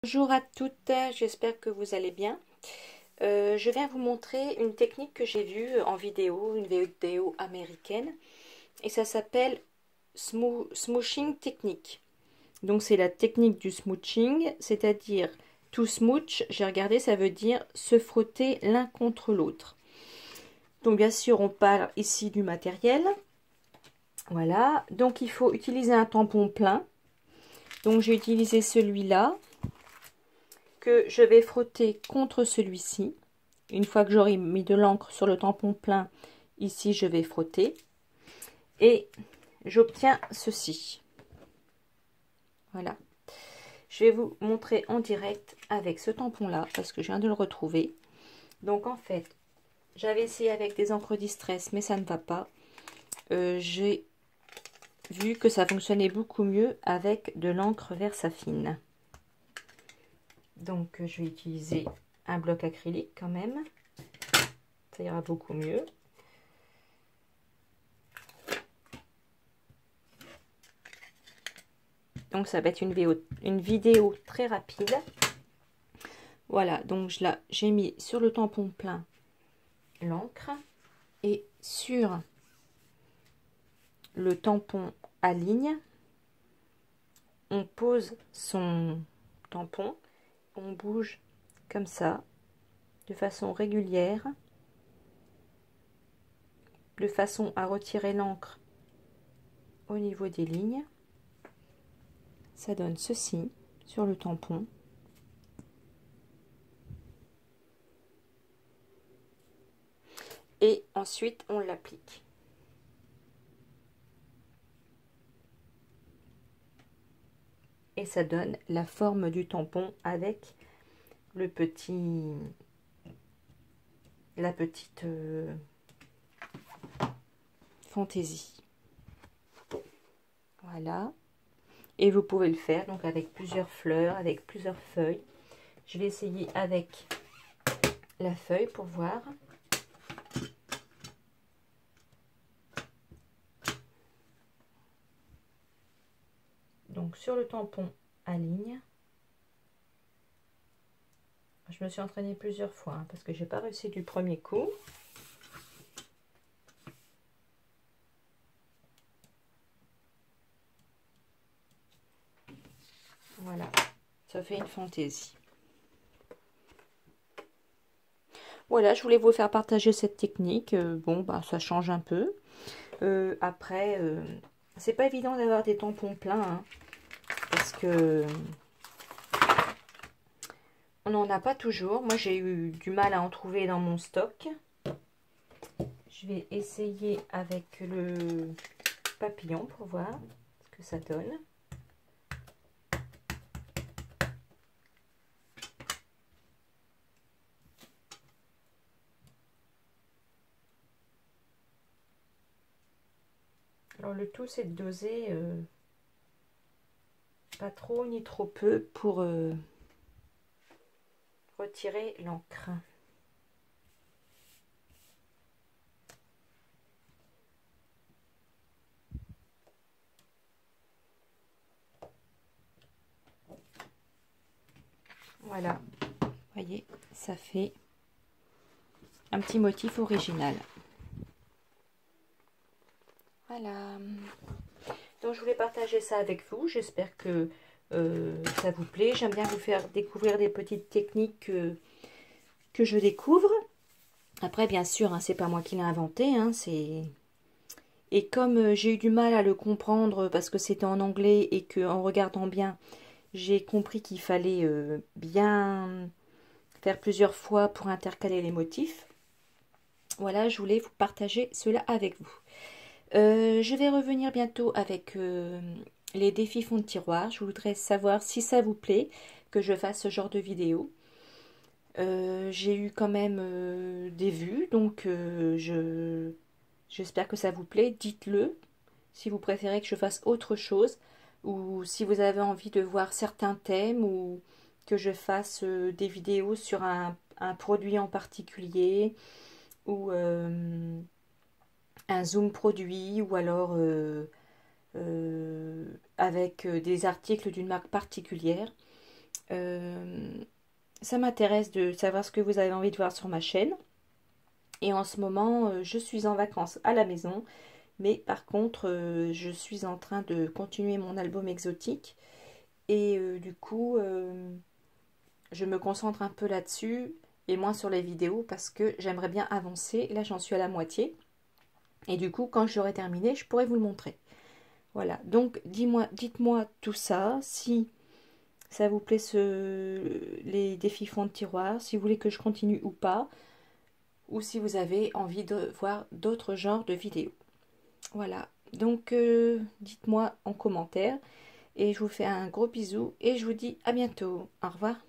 Bonjour à toutes, j'espère que vous allez bien. Je viens vous montrer une technique que j'ai vue en vidéo, une vidéo américaine, et ça s'appelle smooching technique. Donc c'est la technique du smooching, c'est-à-dire to smooch, j'ai regardé, ça veut dire se frotter l'un contre l'autre. Donc bien sûr on parle ici du matériel. Voilà, donc il faut utiliser un tampon plein. Donc j'ai utilisé celui-là, que je vais frotter contre celui-ci. Une fois que j'aurai mis de l'encre sur le tampon plein, ici je vais frotter et j'obtiens ceci. Voilà. Je vais vous montrer en direct avec ce tampon là parce que je viens de le retrouver. Donc en fait, j'avais essayé avec des encres Distress mais ça ne va pas. J'ai vu que ça fonctionnait beaucoup mieux avec de l'encre Versafine. Donc je vais utiliser un bloc acrylique quand même. Ça ira beaucoup mieux. Donc ça va être une vidéo très rapide. Voilà, donc là j'ai mis sur le tampon plein l'encre et sur le tampon à ligne, on pose son tampon, on bouge comme ça, de façon régulière, de façon à retirer l'encre au niveau des lignes. Ça donne ceci sur le tampon. Et ensuite on l'applique. Et ça donne la forme du tampon avec le la petite fantaisie. Voilà. Et vous pouvez le faire donc avec plusieurs fleurs, avec plusieurs feuilles. Je vais essayer avec la feuille pour voir. Donc sur le tampon à ligne, je me suis entraînée plusieurs fois parce que j'ai pas réussi du premier coup. Voilà, ça fait une fantaisie. Voilà, je voulais vous faire partager cette technique. Bon, bah ça change un peu. Après, c'est pas évident d'avoir des tampons pleins, hein, parce que on n'en a pas toujours. Moi, j'ai eu du mal à en trouver dans mon stock. Je vais essayer avec le papillon pour voir ce que ça donne. Alors le tout c'est de doser pas trop ni trop peu pour retirer l'encre. Voilà, voyez, ça fait un petit motif original. Voilà. Donc je voulais partager ça avec vous. J'espère que ça vous plaît. J'aime bien vous faire découvrir des petites techniques que je découvre. Après, bien sûr, hein, c'est pas moi qui l'ai inventé. Hein, et comme j'ai eu du mal à le comprendre parce que c'était en anglais et qu'en regardant bien, j'ai compris qu'il fallait bien faire plusieurs fois pour intercaler les motifs. Voilà, je voulais vous partager cela avec vous. Je vais revenir bientôt avec les défis fond de tiroir. Je voudrais savoir si ça vous plaît que je fasse ce genre de vidéo. J'ai eu quand même des vues, donc j'espère que ça vous plaît. Dites-le si vous préférez que je fasse autre chose ou si vous avez envie de voir certains thèmes ou que je fasse des vidéos sur un produit en particulier ou un zoom produit ou alors avec des articles d'une marque particulière. ça m'intéresse de savoir ce que vous avez envie de voir sur ma chaîne. Et en ce moment, je suis en vacances à la maison. Mais par contre, je suis en train de continuer mon album exotique. Et du coup, je me concentre un peu là-dessus et moins sur les vidéos parce que j'aimerais bien avancer. Là, j'en suis à la moitié. Et du coup, quand j'aurai terminé, je pourrai vous le montrer. Voilà. Donc, dites-moi tout ça. Si ça vous plaît les défis fond de tiroir, si vous voulez que je continue ou pas. Ou si vous avez envie de voir d'autres genres de vidéos. Voilà. Donc, dites-moi en commentaire. Et je vous fais un gros bisou et je vous dis à bientôt. Au revoir.